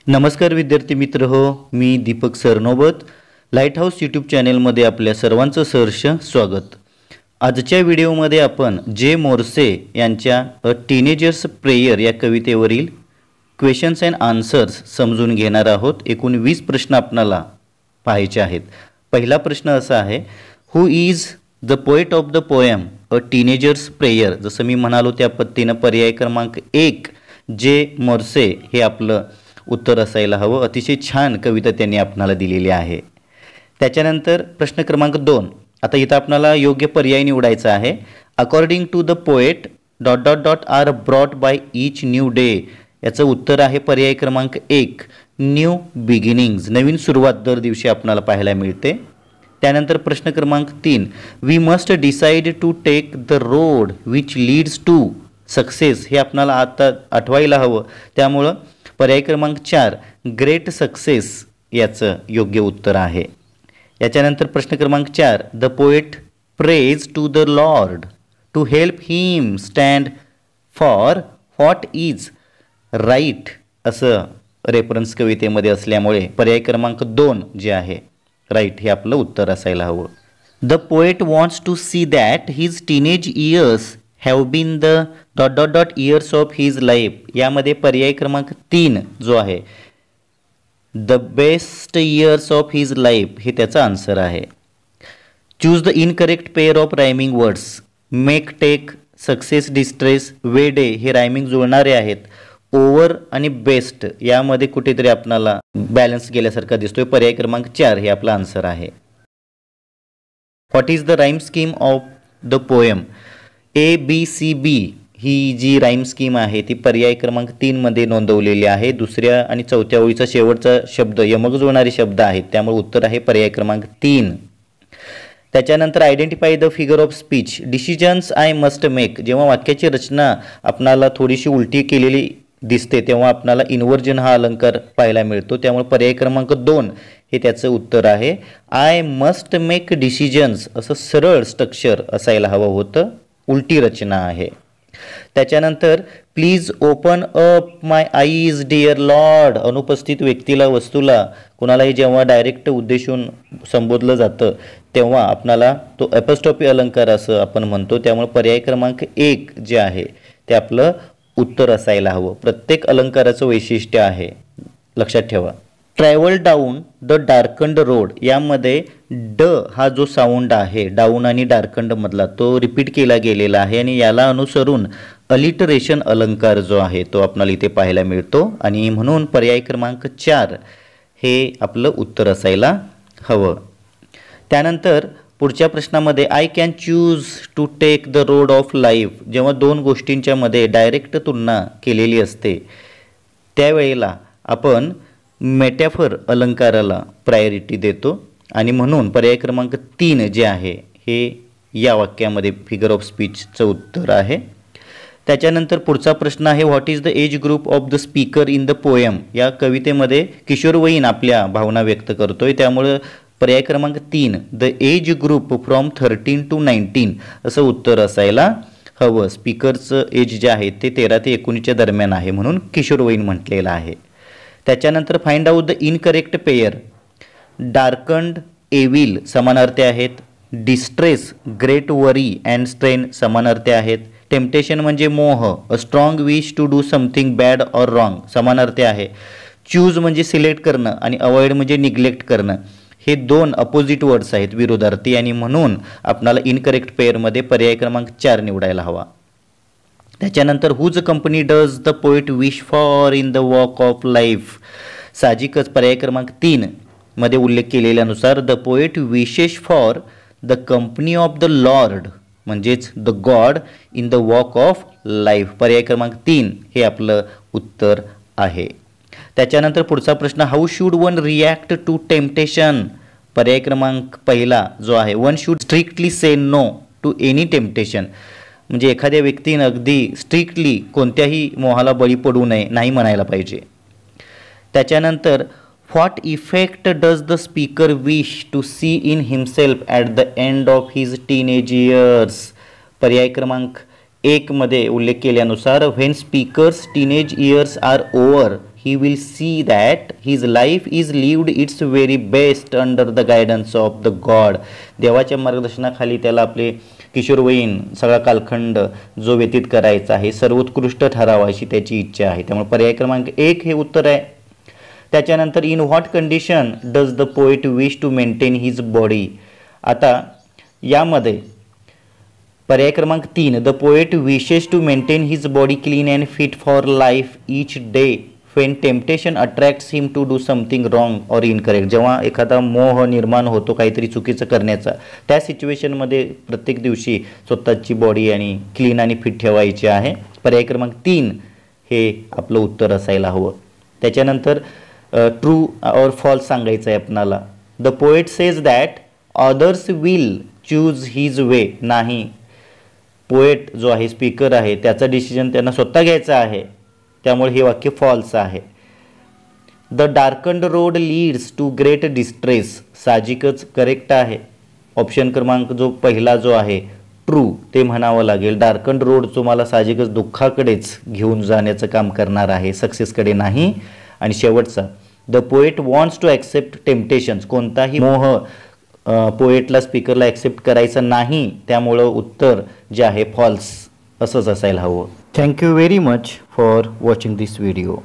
नमस्कार विद्यार्थी मित्र हो, मी Deepak Sarnobat lighthouse YouTube चॅनेलमध्ये आपल्या सर्वांचं सहर्ष स्वागत। आजच्या व्हिडिओमध्ये आपण जे मोर्से यांच्या अ टीनेजर्स प्रेयर या कवितेवरील क्वेश्चन्स अँड आन्सर्स समजून घेणार आहोत। एकूण 20 प्रश्न आपल्याला पाहायचे आहेत। पहिला प्रश्न असा आहे, who is the poet of the poem a teenagers prayer. जसं मी म्हणालो त्या पद्धतीनं पर्याय क्रमांक 1 जे मोर्से हे आपलं उत्तर असायला हवं। अतिशय छान कविता त्यांनी आपल्याला दिलेली आहे। त्याच्यानंतर प्रश्न क्रमांक 2, आता इथं आपल्याला योग्य पर्याय निवडायचा आहे। According to the poet ... are brought by each new day. याचं उत्तर आहे पर्याय क्रमांक 1 न्यू बिगिनिंग्स, नवीन सुरुवात दर दिवशी आपल्याला पाहायला मिळते। त्यानंतर प्रश्न क्रमांक 3, we must decide to take the road which leads to success. हे आपल्याला आता आठवायला हवं, त्यामुळं पर्याय क्रमांक 4 ग्रेट सक्सेस याचं योग्य उत्तर आहे। याच्यानंतर प्रश्न क्रमांक 4, the poet prays to the lord to help him stand for what is right असं रेफरन्स कवितेमध्ये असल्यामुळे पर्याय क्रमांक 2 जे आहे राईट हे आपलं उत्तर असायला हवं। The poet wants to see that his teenage years have been the ... years of his life. यामध्ये पर्याय क्रमांक 3 जो आहे the best years of his life हे त्याचा आन्सर आहे। Choose the incorrect pair of rhyming words. Make, take, success, distress, way day हे rhyming जुळणारे आहेत। ओव्हर आणि बेस्ट यामध्ये कुठेतरी आपल्याला बॅलन्स गेल्यासारखा दिसतोय। पर्याय क्रमांक 4 हे आपला आन्सर आहे। What is the rhyme scheme of the poem. ABCB ही जी राईम स्कीम आहे ती पर्याय क्रमांक 3 मध्ये नोंदवलेली आहे। दुसऱ्या आणि चौथ्या ओळीचा शेवटचा शब्द यमक जुळणारे शब्द आहेत, त्यामुळे उत्तर आहे पर्याय क्रमांक 3। त्याच्यानंतर identify the figure of speech. Decisions I must make. जेव्हा वाक्याची रचना आपणाला थोडीशी उलटी केलेली दिसते तेव्हा आपणाला इन्व्हर्जन हा अलंकार पाहायला मिळतो, त्यामुळे पर्याय क्रमांक 2 हे त्याचं उत्तर आहे। आय मस्ट मेक डिसिजन्स असं सरळ स्ट्रक्चर असायला हवं होतं, उलटी रचना आहे। त्याच्यानंतर please open up my eyes dear lord. अनुपस्थित व्यक्तीला वस्तूला कुणालाही जेव्हा डायरेक्ट उद्देशून संबोधलं जातं तेव्हा आपणाला तो एपॉस्ट्रॉफी अलंकार असं आपण म्हणतो, त्यामुळे पर्याय क्रमांक 1 जे आहे ते आपलं उत्तर असायला हवं। प्रत्येक अलंकाराचं वैशिष्ट्य आहे, लक्षात ठेवा। Travel down the darkened road. यामध्ये ड हा जो साऊंड आहे डाऊन आणि डार्कंड मधला तो रिपीट केला गेलेला आहे आणि याला अनुसरून अलिटरेशन अलंकार जो आहे तो आपल्याला इथे पाहायला मिळतो आणि म्हणून पर्याय क्रमांक 4 हे आपलं उत्तर असायला हवं। त्यानंतर पुढच्या प्रश्नामध्ये I can choose to take the road of life. जेव्हा दोन गोष्टींच्या मध्ये डायरेक्ट तुलना केलेली असते त्यावेळेला आपण मेटॅफर अलंकाराला प्रायोरिटी देतो आणि म्हणून पर्याय क्रमांक 3 जे आहे हे या वाक्यामध्ये फिगर ऑफ स्पीचचं उत्तर आहे। त्याच्यानंतर पुढचा प्रश्न आहे, what is the age group of the speaker in the poem. या कवितेमध्ये किशोरवयीन आपल्या भावना व्यक्त करतोय, त्यामुळे पर्याय क्रमांक 3 the age group from 13 to 19 असं उत्तर असायला हवं। स्पीकरचं एज जे आहे ते 13 ते 19च्या दरम्यान आहे, म्हणून किशोरवयीन म्हटलेलं आहे। त्याच्यानंतर find out the incorrect pair. Darkened evil समानार्थी आहेत, distress great worry and strain समानार्थी आहेत, टेम्पटेशन म्हणजे मोह, a strong wish to do something bad or wrong समानार्थी आहे, चूज म्हणजे सिलेक्ट करणं आणि अवॉइड म्हणजे निग्लेक्ट करणं हे 2 अपोजिट वर्ड्स आहेत, विरोधार्थी, आणि म्हणून आपल्याला इनकरेक्ट पेअरमध्ये पर्याय क्रमांक 4 निवडायला हवा। त्याच्यानंतर whose company does the poet wish for in the walk of life. साहजिकच पर्याय क्रमांक 3 मध्ये उल्लेख केलेल्यानुसार the poet wishes for the company of the lord म्हणजेच the god in the walk of life. पर्याय क्रमांक 3 हे आपलं उत्तर आहे। त्याच्यानंतर पुढचा प्रश्न, how should one react to temptation. पर्याय क्रमांक 1 जो आहे, one should strictly say no to any temptation. म्हणजे एखाद्या व्यक्तीनं अगदी स्ट्रिक्टली कोणत्याही मोहाला बळी पडू नये, नाही म्हणायला पाहिजे। त्याच्यानंतर what effect does the speaker wish to see in himself at the end of his teenage years. पर्याय क्रमांक 1 मध्ये उल्लेख केल्यानुसार when speaker's teenage years are over he will see that his life is lived its very best under the guidance of the God. देवाच्या मार्गदर्शनाखाली त्याला आपले किशोरवयीन सगळा कालखंड जो व्यतीत करायचा आहे सर्वोत्कृष्ट ठरावा अशी त्याची इच्छा आहे. त्यामुळे पर्याय क्रमांक 1 हे उत्तर आहे. त्याच्यानंतर in what condition does the poet wish to maintain his body. आता यामध्ये पर्याय क्रमांक 3 the poet wishes to maintain his body clean and fit for life each day when temptation attracts him to do something wrong or incorrect. जेव्हा एखादा मोह निर्माण होतो काहीतरी चुकीचं करण्याचा, त्या सिच्युएशनमध्ये प्रत्येक दिवशी स्वतःची बॉडी आणि क्लीन आणि फिट ठेवायची आहे. पर्याय क्रमांक 3 हे आपलं उत्तर असायला हवं. त्याच्यानंतर ट्रू और फॉल्स सांगायचं आहे आपणाला. The poet says that others will choose his way. नाही, पोएट जो आहे स्पीकर आहे त्याचा डिसिजन त्यांना स्वतः घ्यायचा आहे, त्यामुळे हे वाक्य फॉल्स आहे. The darkened road leads to great distress. साहजिकच करेक्ट आहे. ऑप्शन क्रमांक जो पहिला जो आहे ट्रू ते म्हणावं लागेल. डार्कंड रोड तुम्हाला साहजिकच दुःखाकडेच घेऊन जाण्याचं काम करणार आहे, सक्सेसकडे नाही. आणि शेवटचा the poet wants to accept temptations. कोणताही मोह पोएटला स्पीकरला ॲक्सेप्ट करायचं नाही, त्यामुळं उत्तर जे आहे फॉल्स असंच असायला हवं. Thank you very much for watching this video.